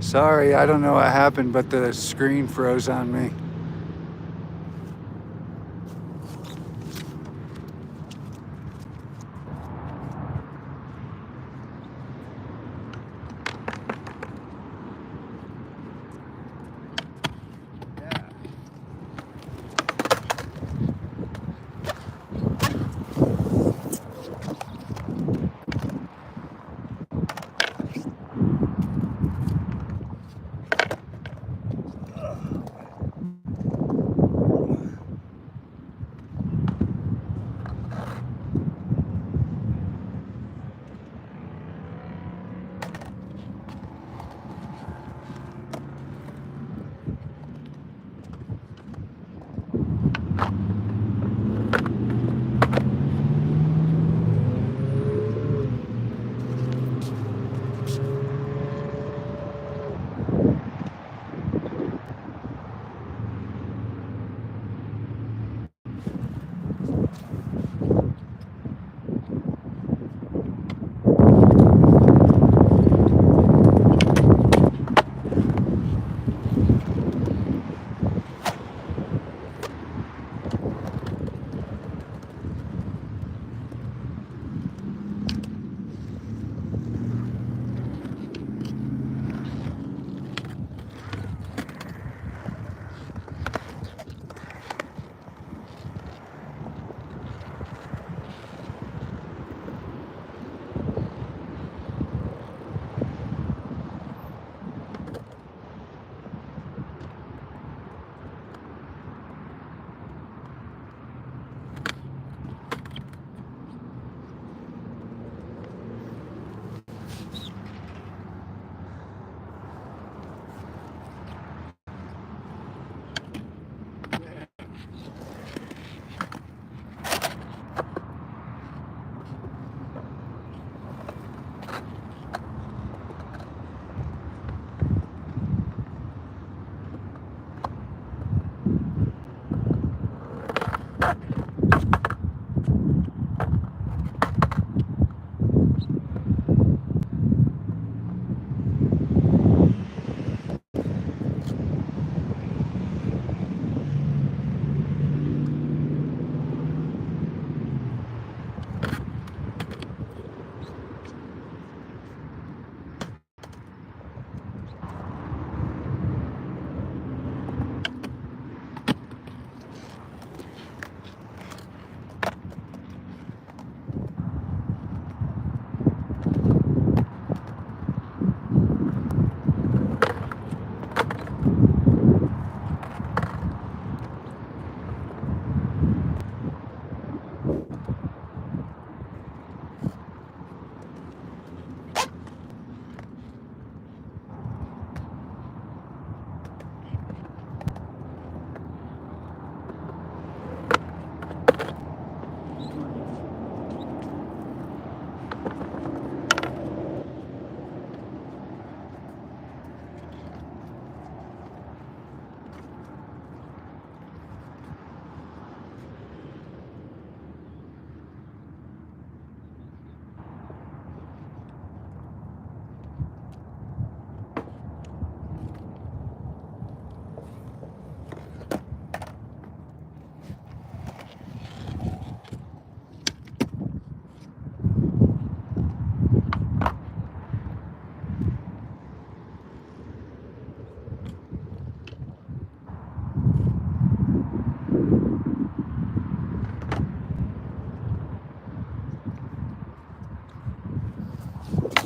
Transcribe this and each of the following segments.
Sorry, I don't know what happened, but the screen froze on me.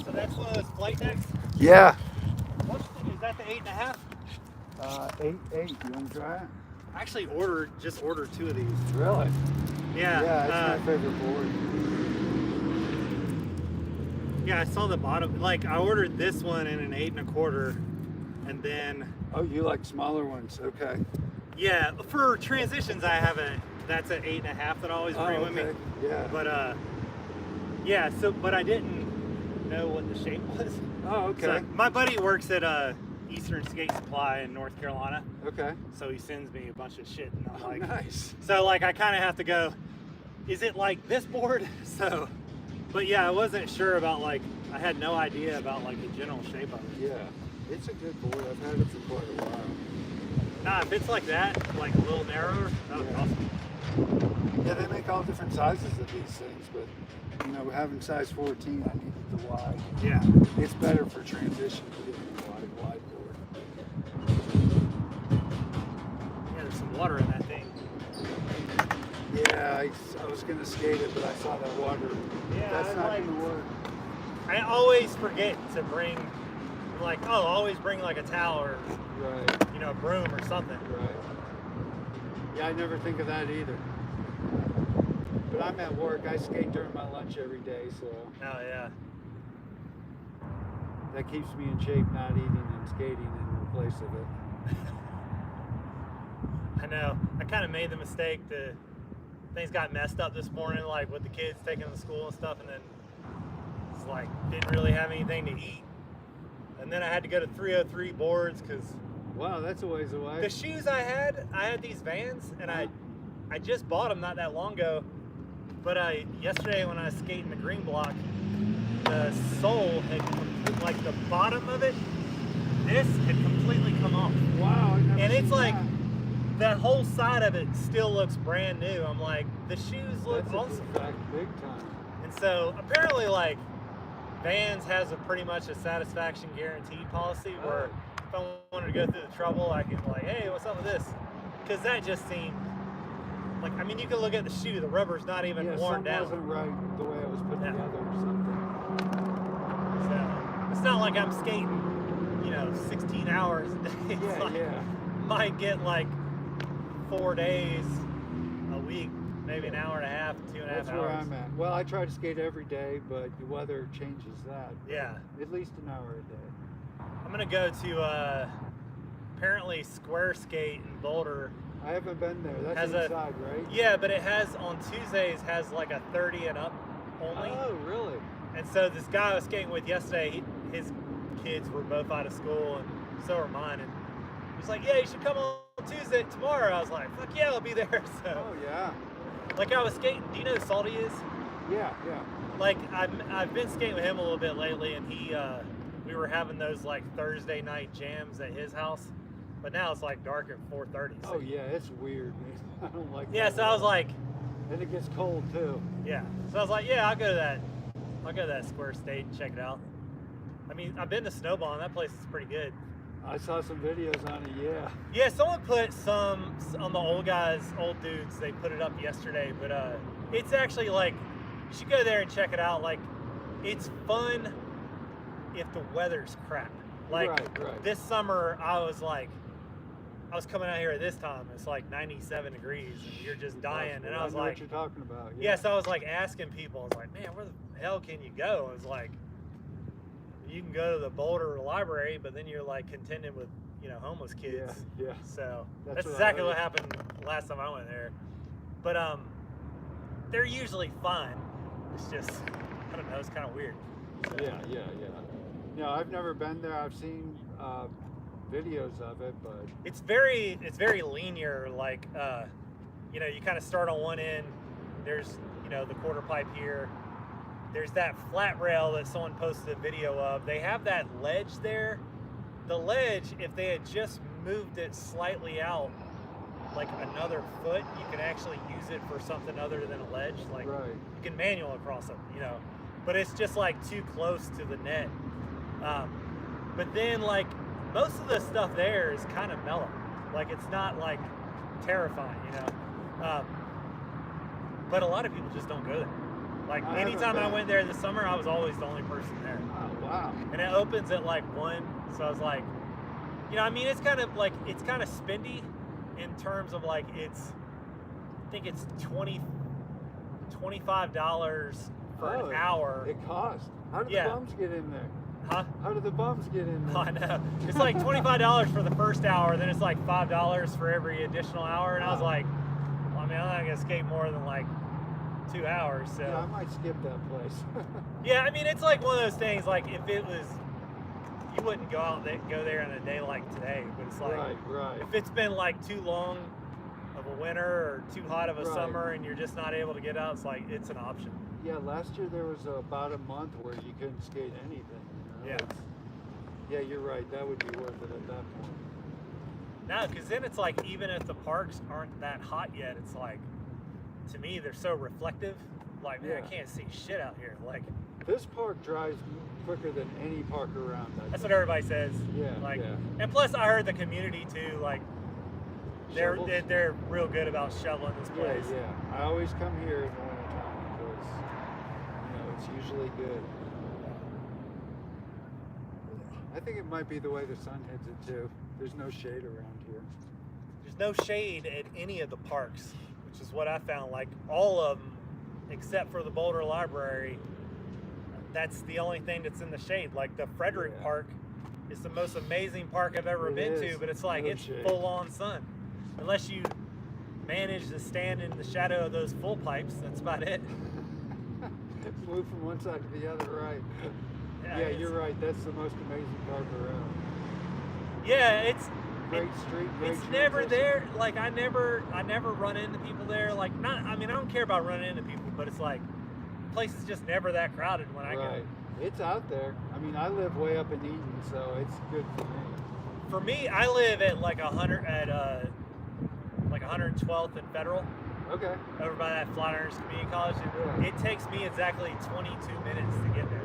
So that's one of those flight decks? Yeah. Is that the 8.5? 8.8. You want to try it? I actually just ordered 2 of these. Really? Yeah. Yeah, it's my favorite board. Yeah, I saw the bottom. Like, I ordered this one in an 8.25, and then. Oh, you like smaller ones? Okay. Yeah, for transitions, I have that's an 8.5 that I always bring with me. Yeah. But yeah. So, but I didn't know what the shape was. Oh, okay. So my buddy works at Eastern Skate Supply in North Carolina. Okay. So he sends me a bunch of shit, and I'm like, nice. So like I kind of have to go, is it like this board? So, but yeah, I wasn't sure about like, I had no idea about like the general shape of it. Yeah. It's a good board. I've had it for quite a while. Nah, if it's like that, like a little narrower, that would be awesome. Yeah, they make all different sizes of these things, but you know, having size 14, I needed the wide. Yeah. It's better for transition to get a wide board. Yeah, there's some water in that thing. Yeah, I was gonna skate it, but I saw that water. Yeah, That's not gonna work. I always forget to bring, like, oh, always bring like a towel or, Right. you know, a broom or something. Right. Yeah, I never think of that either. But I'm at work. I skate during my lunch every day, so Oh yeah. that keeps me in shape, not eating and skating in place of it. I know. I kind of made the mistake to, things got messed up this morning, like with the kids taking them to school and stuff, and then it's like, didn't really have anything to eat. And then I had to go to 303 boards because Wow, that's a ways away. the shoes I had these Vans, and I just bought them not that long ago. But yesterday when I was skating the green block, the sole had, like the bottom of it, this had completely come off. Wow. I've never And it's seen like, that. that whole side of it still looks brand new. I'm like, the shoes look That's awesome. a defect big time. And so apparently, like, Vans has a pretty much a satisfaction guaranteed policy where if I wanted to go through the trouble, I can like, hey, what's up with this? Because that just seemed like, I mean, you can look at the shoe, the rubber's not even Yeah, worn something down. wasn't right the way it was put Yeah. together or something. So it's not like I'm skating, you know, 16 hours a day. It's Yeah, like, yeah. might get like 4 days a week, maybe an hour and a half, 2.5 That's hours. where I'm at. Well, I try to skate every day, but the weather changes that. Yeah. At least an hour a day. I'm gonna go to apparently Square Skate in Boulder. I haven't been there. That's Has a- inside, right? Yeah, but it has on Tuesdays has like a 30 and up only. Oh, really? And so this guy I was skating with yesterday, his kids were both out of school, and so are mine. And he's like, "Yeah, you should come on Tuesday tomorrow." I was like, "Fuck yeah, I'll be there." So, Oh, yeah. like, I was skating. Do you know who Salty is? Yeah, yeah. Like, I've been skating with him a little bit lately, and we were having those like Thursday night jams at his house. But now it's like dark at 4:30. So. Oh, yeah, it's weird, man. I don't like Yeah, that so at I was all. like, And it gets cold, too. yeah. So I was like, yeah, I'll go to that Square State and check it out. I mean, I've been to Snowball, and that place is pretty good. I saw some videos on it, yeah. Yeah, someone put some on the old dudes. They put it up yesterday, but it's actually like, you should go there and check it out. Like, it's fun if the weather's crap. Like Right. this summer, I was coming out here at this time. It's like 97 degrees, and you're just dying. And I was know like, what you're talking about. yeah. So I was like asking people. I was like, man, where the hell can you go? I was like, you can go to the Boulder Library, but then you're like contending with, you know, homeless kids. Yeah. So That's that's what I exactly heard. what happened last time I went there. But they're usually fine. It's just, I don't know, it's kind of weird. So, Yeah. No, I've never been there. I've seen videos of it, but it's very linear. Like, you know, you kind of start on one end. There's, you know, the quarter pipe here. There's that flat rail that someone posted a video of. They have that ledge there. The ledge, if they had just moved it slightly out, like another foot, you can actually use it for something other than a ledge. Like, right. you can manual across it, you know. But it's just like too close to the net. But then, like, most of the stuff there is kind of mellow. Like, it's not like terrifying, you know. But a lot of people just don't go there. Like, I haven't anytime I been. went there this summer, I was always the only person there. Oh, wow. And it opens at like 1, so I was like, you know, I mean, it's kind of spendy in terms of like, I think it's $25 for an hour. It costs. How do Yeah. the bums get in there? Huh? How do the bums get in there? I know. It's like $25 for the first hour, then it's like $5 for every additional hour. And I was Wow. like, well, I mean, I'm not gonna skate more than like 2 hours. So Yeah, I might skip that place. yeah, I mean, it's like one of those things. Like, if it was, you wouldn't go there on a day like today. But it's like, right. if it's been like too long of a winter or too hot of a Right. summer and you're just not able to get out, it's like, it's an option. Yeah, last year there was about a month where you couldn't skate anything. You know? Yeah. Yeah, you're right. That would be worth it at that point. No, because then it's like, even if the parks aren't that hot yet, it's like, to me, they're so reflective. Like, man, I Yeah. can't see shit out here. Like, This park drives quicker than any park around. that's what everybody says. Yeah, Like, yeah. and plus, I heard the community too. Like, Shovels? they're real good about shoveling this Yeah, place. yeah. I always come here in the wintertime because, it's usually good. I think it might be the way the sun hits it too. There's no shade around here. There's no shade at any of the parks, which is what I found. Like, all of them, except for the Boulder Library, that's the only thing that's in the shade. Like, the Frederick Yeah. Park is the most amazing park I've ever It been is. to, but it's like, No it's shade. full on sun. Unless you manage to stand in the shadow of those full pipes, that's about it. Move from one side to the other, right? Yeah, Yeah, it's- you're right. That's the most amazing park around. Yeah, it's Great street, great it's never transition. there. Like, I never run into people there. Like, I don't care about running into people, but it's like, the place is just never that crowded when I go. Right. It's out there. I mean, I live way up in Eaton, so it's good for me. For me, I live at like 112th and Federal, Okay. over by that Flatirons Community College, and Yeah. it takes me exactly 22 minutes to get there.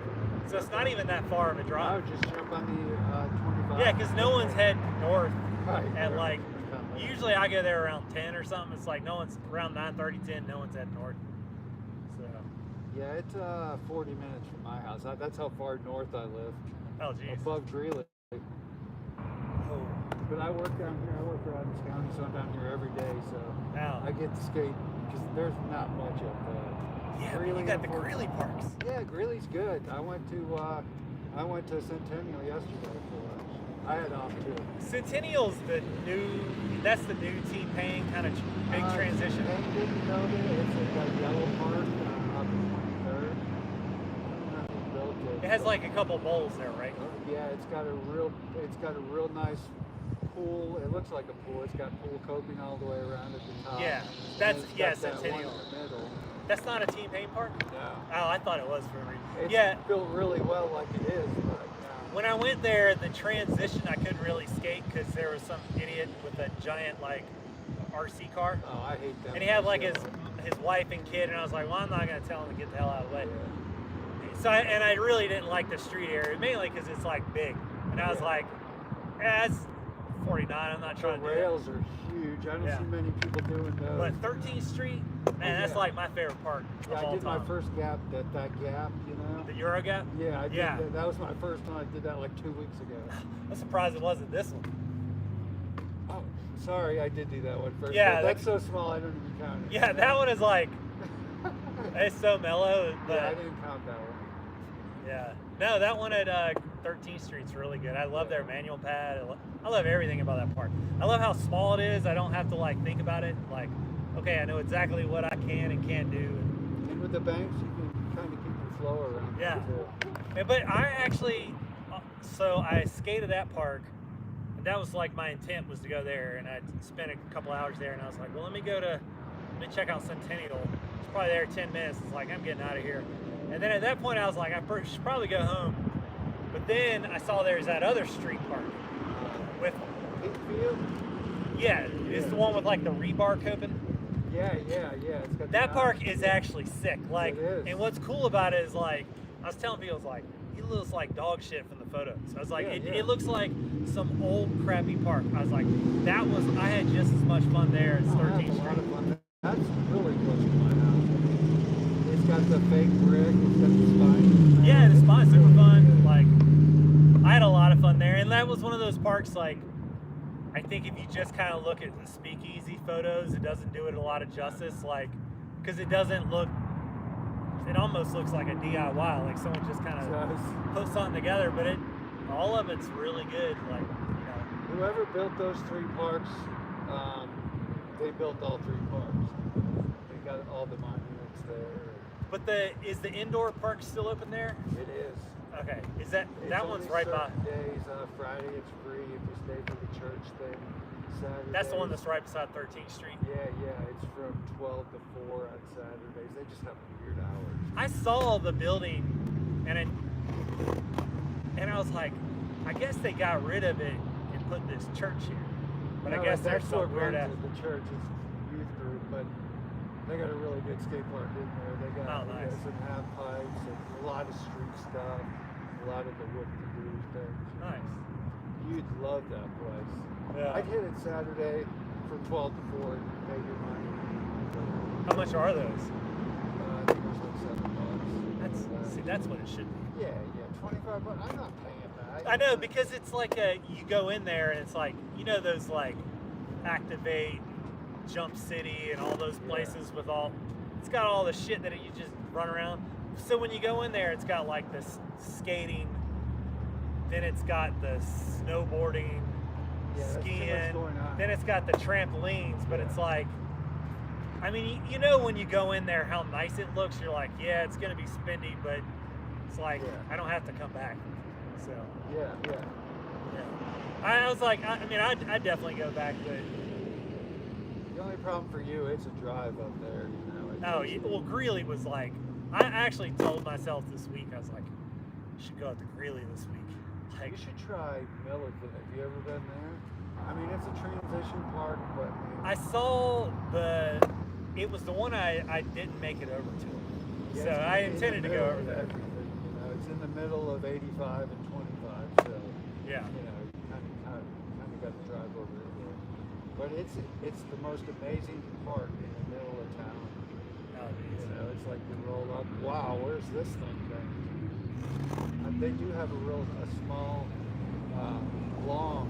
So it's not even that far of a I drive. would just jump on the 25. Yeah, because no one's heading north Right. at like, Right. usually I go there around 10 or something. It's like, no one's around 9:30, 10, no one's heading north. So, Yeah, it's 40 minutes from my house. That's how far north I live, oh geez. above Greeley. Oh, But I work down here. I work around this county, so I'm down here every day. So wow. I get to skate because there's not much up there. Yeah, but Greeley, you got the unfortunately. Greeley parks. Yeah, Greeley's good. I went to Centennial yesterday for lunch. I had off too. Centennial's that's the new T-Pain kind of big transition. They didn't know that it's at that yellow park on 23rd. I don't know who built it. It has like a couple bowls there, right? Yeah, it's got a real nice pool. It looks like a pool. It's got pool coping all the way around at the top. Yeah, And that's- it's yeah, got that one Centennial. in the middle. That's not a T-Pain park? No. Oh, I thought it was for a reason. It's Yeah, built really well like it is, but when I went there, the transition, I couldn't really skate because there was some idiot with a giant like RC car. oh, I hate that. And he had like his wife and kid, and I was like, well, I'm not gonna tell him to get the hell out of the way. So I really didn't like the street area, mainly because it's like big, and I was Yeah. like, it's 49. I'm not The trying to do rails are huge. I don't Yeah. see many people doing that. those. But 13th Street, man, that's yeah. like my favorite park Yeah, of I all did my time. first gap at that gap, The Euro Gap. Yeah, I did Yeah. that. That was my first one. I did that like 2 weeks ago. I'm surprised it wasn't this one. Oh, sorry, I did do that one first. Yeah, But that's so small I don't even count it. Yeah, that one is like, it's so mellow, but Yeah, I didn't count that one. yeah. No, that one at 13th Street's really good. I love their manual pad. I love everything about that park. I love how small it is. I don't have to like think about it. Like, okay, I know exactly what I can and can't do. And with the banks, you can kind of keep your flow around. Yeah. Too. But I actually, so I skated that park, and that was like my intent was to go there, and I spent a couple hours there, and I was like, well, let me check out Centennial. It's probably there 10 minutes. It's like, I'm getting out of here. And then at that point, I was like, I should probably go home. But then I saw there's that other street park with, Peakview? yeah, it's the one with like the rebar coping. Yeah. It's got That the park is actually sick. Like, It is. and what's cool about it is like, I was telling people, it's like, he looks like dog shit from the photos. I was like, Yeah, it looks like some old crappy park. I was like, I had just as much fun there as Oh, that's 13th a lot Street. of fun. That's really close to my house. It's got the fake brick. It's got the spine. Yeah, the spot's super fun. Like, I had a lot of fun there, and that was one of those parks. Like, I think if you just kind of look at the speakeasy photos, it doesn't do it a lot of justice. Like, because it doesn't look. It almost looks like a DIY, like someone just kind of put something together. But all of it's really good. Like, Whoever built those 3 parks, they built all 3 parks. They got all the monuments there. But is the indoor park still open there? It is. Okay, is that It's one's only right by? certain days. Friday it's free if you stay for the church thing. Saturday. That's the one that's right beside 13th Street. Yeah. It's from 12 to 4 on Saturdays. They just have weird hours. I saw the building, and I was like, I guess they got rid of it and put this church here. But No, I guess there's that's some what weird runs ass. is the church's youth group, but they got a really good skate park in there. They got, Oh, nice. some half pipes and a lot of street stuff, a lot of the whoop-de-doo things. Nice. You'd love that place. Yeah. I'd hit it Saturday from 12 to 4 and pay your money. How much are those? I think it was like $7. That's what it should be. Yeah, 25 bucks. I'm not paying that. I know, because it's like you go in there and it's like, you know, those like Activate, Jump City, and all those places with it's got all the shit that you just run around. So when you go in there, it's got like this skating, then it's got the snowboarding, That's too much skiing, going on. then it's got the trampolines, but it's like, I mean, you know when you go in there how nice it looks, you're like, yeah, it's gonna be spendy, but it's like, I don't have to come back. So Yeah. I was like, I mean, I'd definitely go back, but The only problem for you, it's a drive up there, you know. well, Greeley was like, I actually told myself this week, I was like, I should go out to Greeley this week. Like, You should try Millerton. Have you ever been there? I mean, it's a transition park, but I saw it was the one I didn't make it over to. yeah, So it's I in the intended to go middle over of there. everything, you know, it's in the middle of 85 and 25, so Yeah. you know, you kind of got to drive over there. But it's the most amazing park in the middle of town. Oh, You know, it's like you roll up. Wow, where's this thing going? They do have a small, long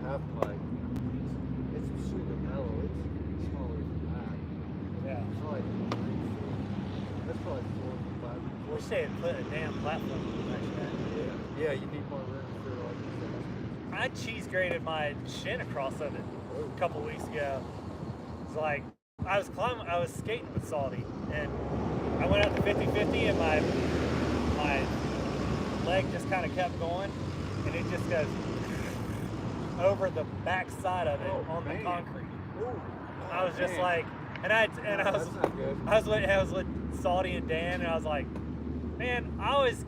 half pipe. It's super mellow. It's smaller than that. yeah. It's like 3 feet. That's probably 4 or 5. I wish they had put a damn platform in that. Yeah, you need more room for like these. I cheese grated my shin across of it a couple weeks ago. It's like I was skating with Salty, and I went out to 50-50, and my leg just kind of kept going, and it just goes over the back side of it on the concrete. I was just like, I That's not good. I was with Salty and Dan, and I was like, man, I always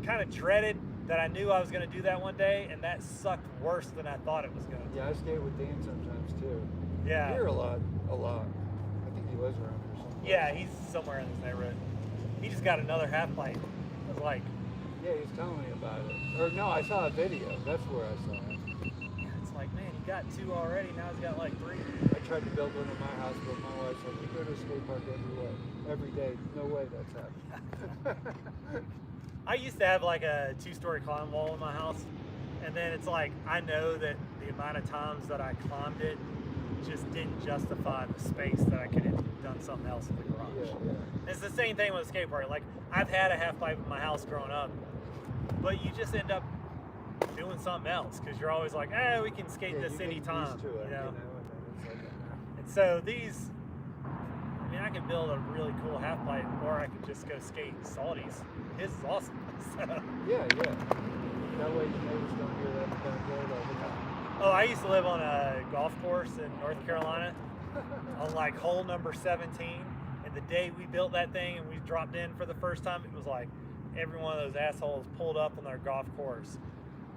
kind of dreaded that I knew I was going to do that one day, and that sucked worse than I thought it was going to. Yeah, I skate with Dan sometimes too. Yeah. Here a lot. I think he lives around here somewhere. Yeah, he's somewhere in this neighborhood. He just got another half pipe. I was like, Yeah, he's telling me about it. Or no, I saw a video. That's where I saw it. it's like, man, he got 2 already. Now he's got like 3. I tried to build one in my house, but my wife said, "You go to a skate park every day." No way that's happening. I used to have like a 2-story climb wall in my house, and then it's like I know that the amount of times that I climbed it just didn't justify the space that I could have done something else in the garage. Yeah. It's the same thing with a skate park. Like I've had a half pipe in my house growing up, but you just end up doing something else because you're always like, we can skate Yeah, this you get anytime, used to it, you know. and then it's like, And so these, I mean, I could build a really cool half pipe, or I could just go skate Salty's. His is awesome. So. yeah. That way the neighbors don't hear that in the backyard all the time. Oh, I used to live on a golf course in North Carolina on like hole number 17. And the day we built that thing and we dropped in for the first time, it was like every one of those assholes pulled up on their golf course,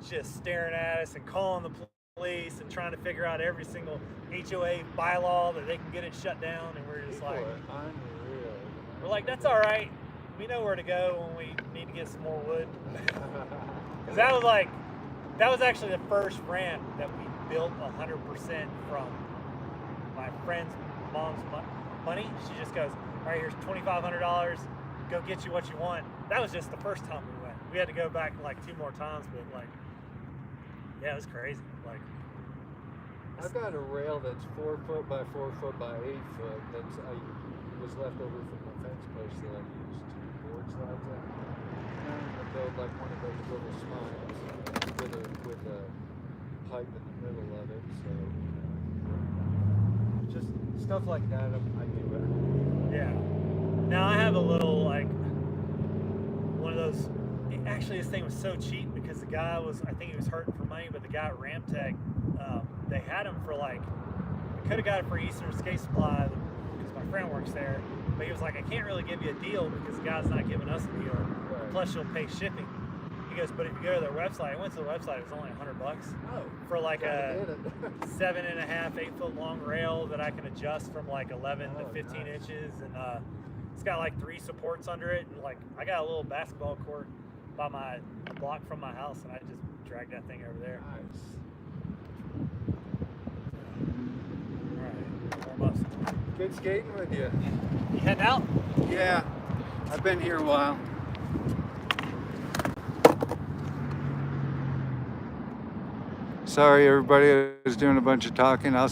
just staring at us and calling the police and trying to figure out every single HOA bylaw that they can get it shut down. And we're just People like, are unreal. we're like, that's all right. We know where to go when we need to get some more wood. Because that was actually the first ramp that we built 100% from my friend's mom's money. She just goes, all right, here's $2,500. Go get you what you want. That was just the first time we went. We had to go back like 2 more times, but like, yeah, it was crazy. Like, I've got a rail that's 4 foot by 4 foot by 8 foot was left over from the fence post that I used to board slides at. And I'm gonna build like one of those little smiles with a pipe in the middle of it. So just stuff like that I do. yeah. Now I have a little like one of those. Actually, this thing was so cheap because the guy I think he was hurting for money, but the guy at Ramtech, they had him for like, we could have got it for Eastern Skate Supply because my friend works there, but he was like, I can't really give you a deal because the guy's not giving us a deal. Right. Plus, you'll pay shipping. He goes, but if you go to their website, I went to the website, it was only $100 Oh, for like gotta a get it. 7.5, 8 foot long rail that I can adjust from like 11 to Oh, 15 nice. inches, and it's got like 3 supports under it, and like I got a little basketball court by a block from my house, and I just dragged that thing over there. Nice. All right, warm up. Good skating with you. You heading out? Yeah, I've been here a while. Sorry, everybody. I was doing a bunch of talking. I'll